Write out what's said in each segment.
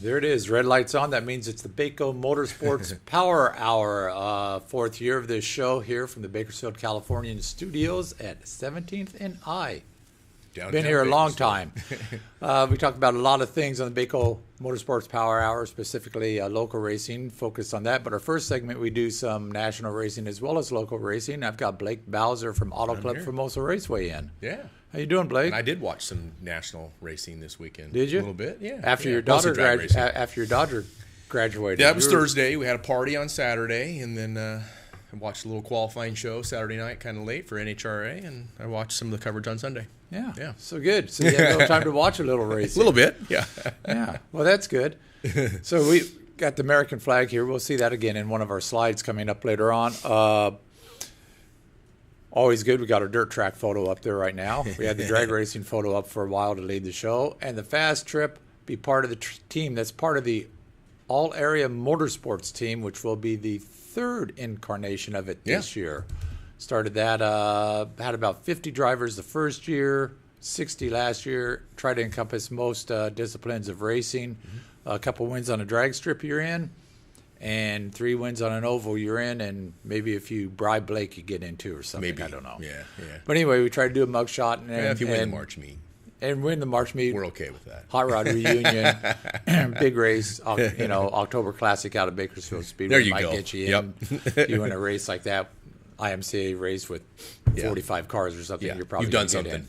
There it is. Red light's on. That means it's the Baco Motorsports Power Hour. Fourth year of this show here from the Bakersfield, California studios at 17th and I. Downtown Been here a long time. We talked about a lot of things on the Baco Motorsports Power Hour, specifically local racing, focused on that. But our first segment, we do some national racing as well as local racing. I've got Blake Bowser from Auto Club Formosa Raceway in. Yeah. How you doing, Blake? And I did watch some national racing this weekend. Did you? A little bit, yeah. After your Mostly daughter drag racing. after your daughter graduated. Yeah, it was Thursday. We had a party on Saturday, and then I watched a little qualifying show Saturday night, kind of late for NHRA, and I watched some of the coverage on Sunday. Yeah. So good. So you had a little time to watch a little racing. A little bit, yeah. Yeah. Well, that's good. So we got the American flag here. We'll see that again in one of our slides coming up later on. Always good. We got our dirt track photo up there right now. We had the drag racing photo up for a while to lead the show. And the fast trip, be part of the team that's part of the all-area motorsports team, which will be the third incarnation of it this year. Started that, had about 50 drivers the first year, 60 last year. Tried to encompass most disciplines of racing. Mm-hmm. A couple wins on a drag strip you're in, and 3 wins on an oval you're in, and maybe a few bribe Blake you get into or something. Maybe. I don't know. Yeah. But anyway, we tried to do a mug shot. And, if you win the March meet. And win the March meet. We're okay with that. Hot Rod Reunion, big race, October Classic out of Bakersfield Speedway. There you might go. Get you in. You win a race like that, IMCA race with 45 cars or something. You're probably You've done something.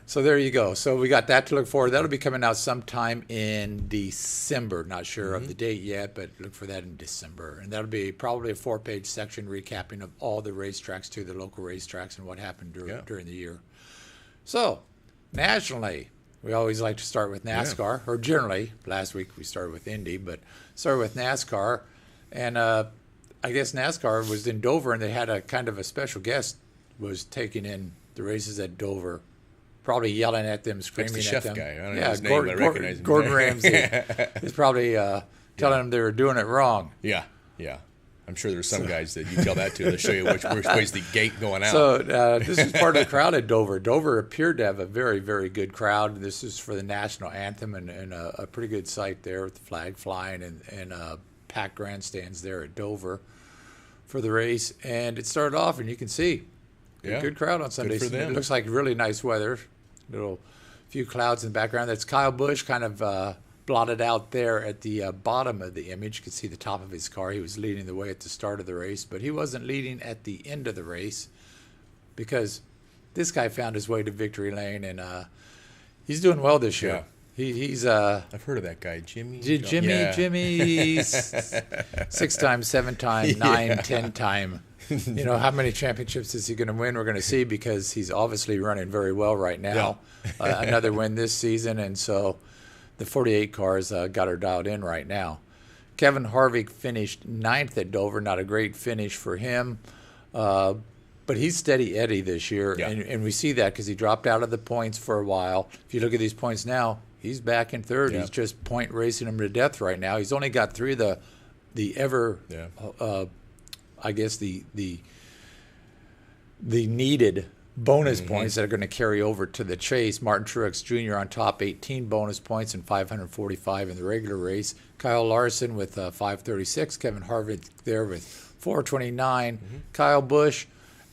So there you go. So we got that to look forward. That'll be coming out sometime in December. Not sure of the date yet, but look for that in December. And that'll be probably a 4-page section recapping of all the racetracks to the local racetracks and what happened during the year. So nationally, we always like to start with NASCAR, or generally. Last week we started with Indy, but started with NASCAR. And I guess NASCAR was in Dover, and they had a kind of a special guest was taking in the races at Dover, probably yelling at them, screaming the at chef them. guy. I don't know his name, but I recognize him. Gordon Ramsay is probably telling them they were doing it wrong. Yeah. I'm sure there's some guys that you tell that to. They'll show you which way's the gate going out. So this is part of the crowd at Dover. Dover appeared to have a very, very good crowd. This is for the national anthem and a pretty good sight there with the flag flying and packed grandstands there at Dover for the race. And it started off, and you can see good crowd on Sunday. It looks like really nice weather. Little few clouds in the background. That's Kyle Busch kind of blotted out there at the bottom of the image. You can see the top of his car. He was leading the way at the start of the race, but he wasn't leading at the end of the race because this guy found his way to victory lane, and he's doing well this year. He's I've heard of that guy, Jimmy. Jimmy, 6 time, 7 time, 9, 10 time. How many championships is he going to win? We're going to see, because he's obviously running very well right now. Another win this season, and so the 48 cars got her dialed in right now. Kevin Harvick finished 9th at Dover. Not a great finish for him, but he's steady Eddie this year, and we see that because he dropped out of the points for a while. If you look at these points now, he's back in third. He's just point racing him to death right now. He's only got 3 of the ever, I guess the needed bonus points that are going to carry over to the chase. Martin Truex Jr. on top, 18 bonus points and 545 in the regular race. Kyle Larson with 536. Kevin Harvick there with 429. Kyle Busch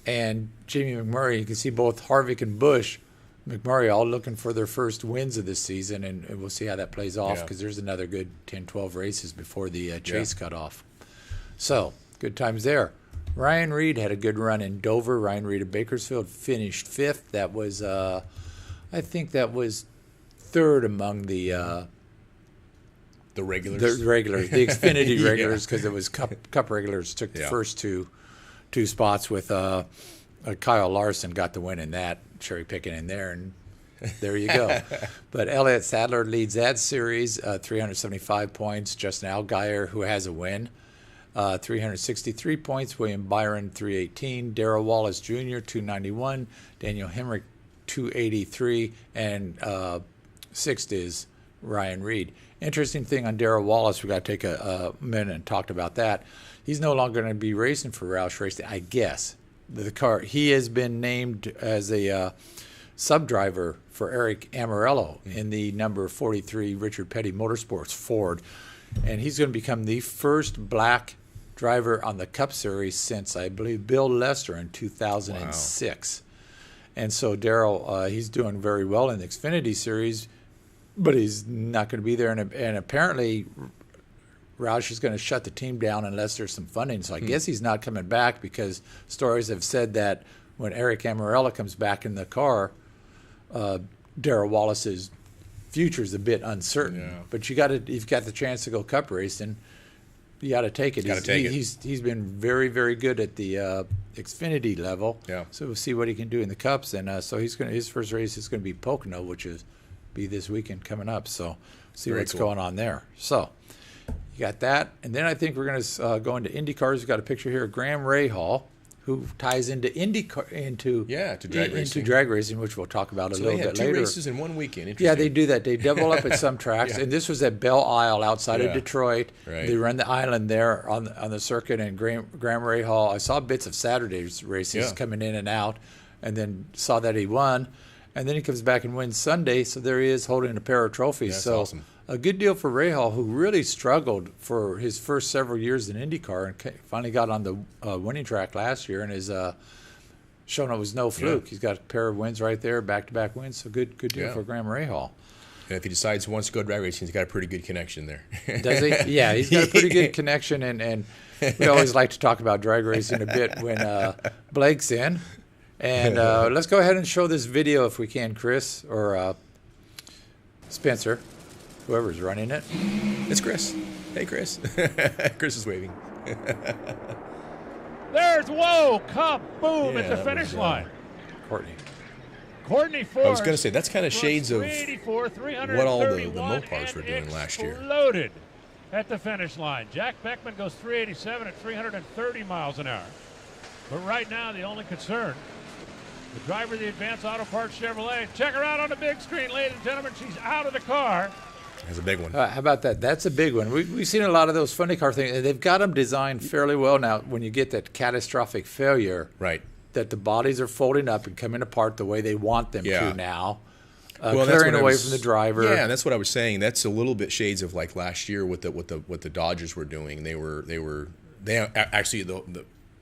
and Jamie McMurray. You can see both Harvick and Busch, McMurray all looking for their first wins of this season, and we'll see how that plays off because there's another good 10, 12 races before the chase cut off. So, good times there. Ryan Reed had a good run in Dover. Ryan Reed of Bakersfield finished 5th. That was, I think that was 3rd among the regulars. The regulars, the Xfinity regulars, because it was Cup regulars took the first two spots with Kyle Larson got the win in that, cherry picking in there, and there you go. But Elliott Sadler leads that series, 375 points. Justin Allgaier, who has a win, 363 points. William Byron, 318. Darrell Wallace Jr., 291. Daniel Hemrick, 283. And 6th is Ryan Reed. Interesting thing on Darrell Wallace, we got to take a minute and talk about that. He's no longer going to be racing for Roush Racing, I guess. The car, he has been named as a sub-driver for Eric Amarello in the number 43 Richard Petty Motorsports Ford. And he's going to become the first black driver on the Cup Series since, I believe, Bill Lester in 2006. Wow. And so Darrell, he's doing very well in the Xfinity Series, but he's not going to be there. And apparently Roush is going to shut the team down unless there's some funding. So I guess he's not coming back, because stories have said that when Eric Amarella comes back in the car, Darrell Wallace's future is a bit uncertain. Yeah. But you've got the chance to go Cup racing, you got to take it. He's been very, very good at the Xfinity level. Yeah. So we'll see what he can do in the Cups. And so his first race is going to be Pocono, which is be this weekend coming up. So see what's going on there. So you got that. And then I think we're going to go into IndyCars. We've got a picture here of Graham Rahal, who ties into drag racing, which we'll talk about a little bit later. So they had 2 races in one weekend. Yeah, they do that. They double up at some tracks, and this was at Belle Isle outside of Detroit. Right. They run the island there on the circuit, and Graham Rahal, I saw bits of Saturday's races coming in and out, and then saw that he won, and then he comes back and wins Sunday, so there he is holding a pair of trophies. That's so awesome. A good deal for Rahal, who really struggled for his first several years in IndyCar and finally got on the winning track last year and is shown it was no fluke. He's got a pair of wins right there, back-to-back wins, so good deal for Graham Rahal. And if he decides he wants to go drag racing, he's got a pretty good connection there. Does he? Yeah, he's got a pretty good connection, and we always like to talk about drag racing a bit when Blake's in. And let's go ahead and show this video if we can, Chris, or Spencer. Whoever's running it. It's Chris. Hey, Chris. Chris is waving. There's, whoa, kaboom at the finish line. Courtney Force. I was going to say, that's kind of shades of what all the Mopars were doing last year. Exploded at the finish line. Jack Beckman goes 387 at 330 miles an hour. But right now, the only concern, the driver of the Advanced Auto Parts Chevrolet. Check her out on the big screen, ladies and gentlemen. She's out of the car. That's a big one. How about that? That's a big one. We've seen a lot of those funny car things, and they've got them designed fairly well now. When you get that catastrophic failure, right, that the bodies are folding up and coming apart the way they want them to now, well, clearing away from the driver. Yeah, and that's what I was saying. That's a little bit shades of like last year with what the Dodgers were doing. They actually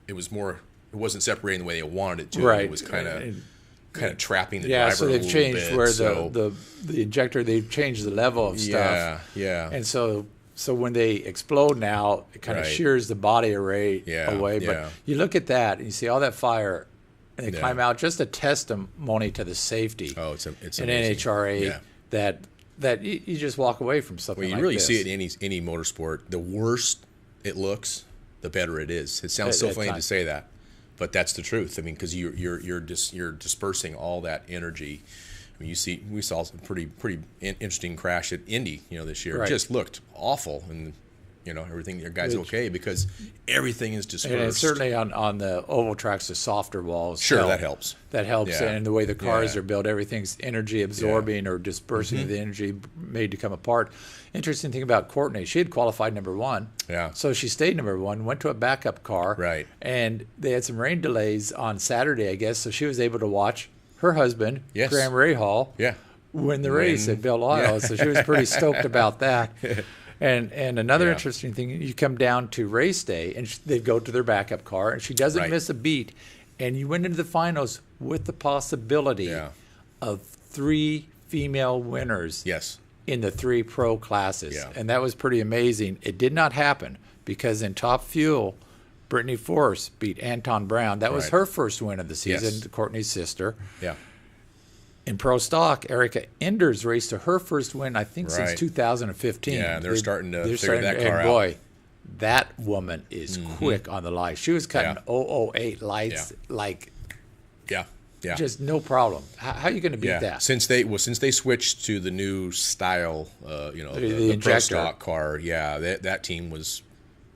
it was more. It wasn't separating the way they wanted it to. Right. It was kind of trapping the driver. So they've changed where the injector. They've changed the level of stuff. Yeah. And so when they explode now, it kind of shears the body array away. But you look at that and you see all that fire, and they climb out. Just a testimony to the safety. Oh, it's in amazing. NHRA that you just walk away from something. Well, you like really this. see it in any motorsport. The worse it looks, the better it is. It sounds so funny to say that. But that's the truth. I mean, because you're dispersing all that energy. I mean, we saw some pretty interesting crash at Indy, this year. Right. It just looked awful, and everything. Your guys okay because everything is dispersed. And certainly on the oval tracks, the softer walls. Sure, that helps. That helps, and the way the cars are built, everything's energy absorbing or dispersing the energy made to come apart. Interesting thing about Courtney, she had qualified number 1. Yeah. So she stayed number 1, went to a backup car. Right. And they had some rain delays on Saturday, I guess, so she was able to watch her husband, Graham Rahal, win the race at Belle Isle. Yeah. So she was pretty stoked about that. And another interesting thing, you come down to race day, and they go to their backup car, and she doesn't miss a beat. And you went into the finals with the possibility of 3 female winners. Yes. In the 3 pro classes. Yeah. And that was pretty amazing. It did not happen because in Top Fuel, Brittany Force beat Anton Brown. That was her first win of the season, Courtney's sister. Yeah. In Pro Stock, Erica Enders raced to her first win, I think, since 2015. Yeah, they're starting to figure that car out. And boy, that woman is quick on the lights. She was cutting 008 lights like... Yeah. Just no problem. How are you going to beat that? Since they switched to the new style, the Pro Stock car, that team was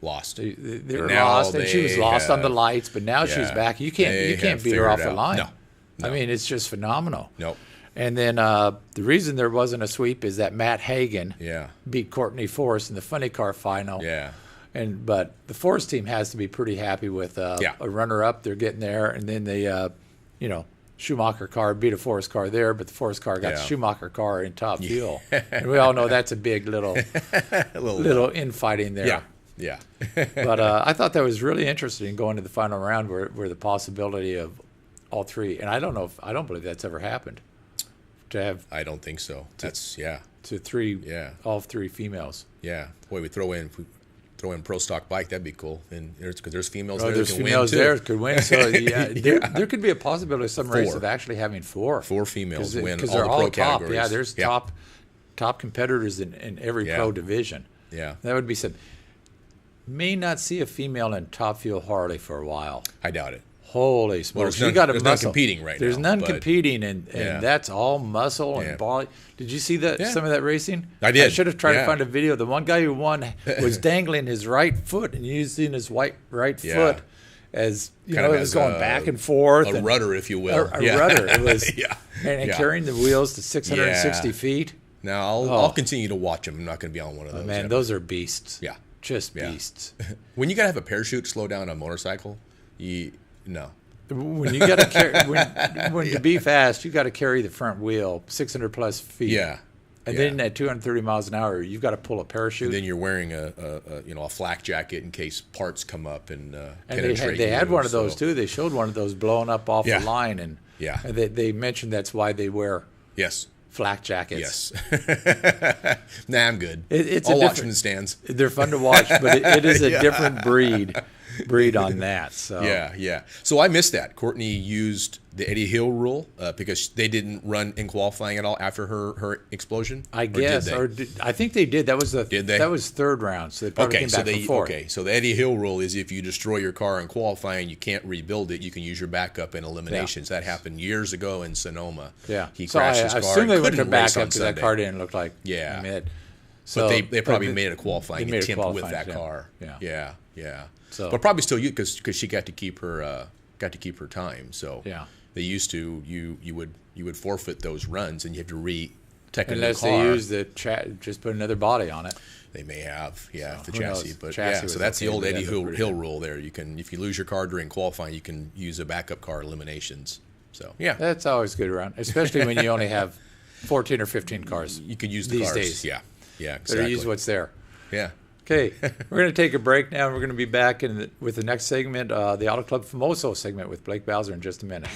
lost. They were lost, and she was lost on the lights. But now she's back. You can't beat her off the line. No. I mean, it's just phenomenal. Nope. And then the reason there wasn't a sweep is that Matt Hagan beat Courtney Force in the funny car final. Yeah. But the Force team has to be pretty happy with a runner-up. They're getting there, and then they Schumacher car beat a Forest car there, but the Forest car got the Yeah. Schumacher car in top fuel. And we all know that's a big little infighting there. Yeah. Yeah. But I thought that was really interesting going to the final round where the possibility of all three, and I don't believe that's ever happened, to have I don't think so. That's to three, Yeah. all three females. Yeah. Boy, we throw in pro stock bike, that'd be cool. And there's females Oh, there there's that can females win too. there that could win. So yeah, Yeah. there could be a possibility of some race Four. of actually having four. Four females win Because all they're the all pro top. categories. Yeah, there's Yeah. top competitors in every Yeah. pro division. Yeah. That would be some. May not see a female in top fuel Harley for a while. I doubt it. Holy Well, smokes! there's You got a none muscle. competing right There's now. none but competing, and Yeah. that's all muscle Yeah. and body. Did you see that? Yeah. Some of that racing? I did. I should have tried to Yeah. find a video. The one guy who won was dangling his right foot and using his right Yeah. foot as you Kind know, of it was as going back and forth. A and rudder, if you will. a rudder. It was, Yeah. and Yeah. carrying the wheels to 660 Yeah. feet. Now, I'll continue to watch them. I'm not going to be on one of those. Man, ever. those are beasts. Yeah. Just Yeah. beasts. When you got to have a parachute to slow down a motorcycle, no. When you got to carry, when to be fast, you got to carry the front wheel 600 plus feet. Yeah. And Yeah. then at 230 miles an hour, you've got to pull a parachute. And then you're wearing a flak jacket in case parts come up and And penetrate they had you, one of those so- too. They showed one of those blowing up off Yeah. the line, and Yeah. and they mentioned that's why they wear Yes. flak jackets. Yes. Nah, I'm good. It's I'll a watch different- from the stands. They're fun to watch, but it is a Yeah. different breed on that. So Yeah. So I missed that. Courtney used the Eddie Hill rule because they didn't run in qualifying at all after her explosion. I guess, I think they did. That was Did they? That was third round, so they probably came back from fourth. Okay, so the Eddie Hill rule is if you destroy your car in qualifying, you can't rebuild it. You can use your backup in eliminations. That happened years ago in Sonoma. Yeah, he so crashed I his car. assume they and went to couldn't race backup on because that Sunday. car didn't look like Yeah. mid. But they probably but made a qualifying they made a attempt with qualifying that attempt. car. Yeah. So, So- but probably still because she got to keep her time. So Yeah. they used to you would forfeit those runs and you have to technically Unless car. they use just put another body on it. They may have, the who chassis, knows? but Chassis yeah. So was that's okay, the old but Eddie that looked pretty Hill good. rule. There, you can if you lose your car during qualifying, you can use a backup car eliminations. So yeah, That's always good around, especially when you only have 14 or 15 cars. you could use the these cars. days. Yeah, Better exactly. use what's there. Yeah. Okay, we're going to take a break now, and we're going to be back with the next segment, the Auto Club Famoso segment with Blake Bowser in just a minute.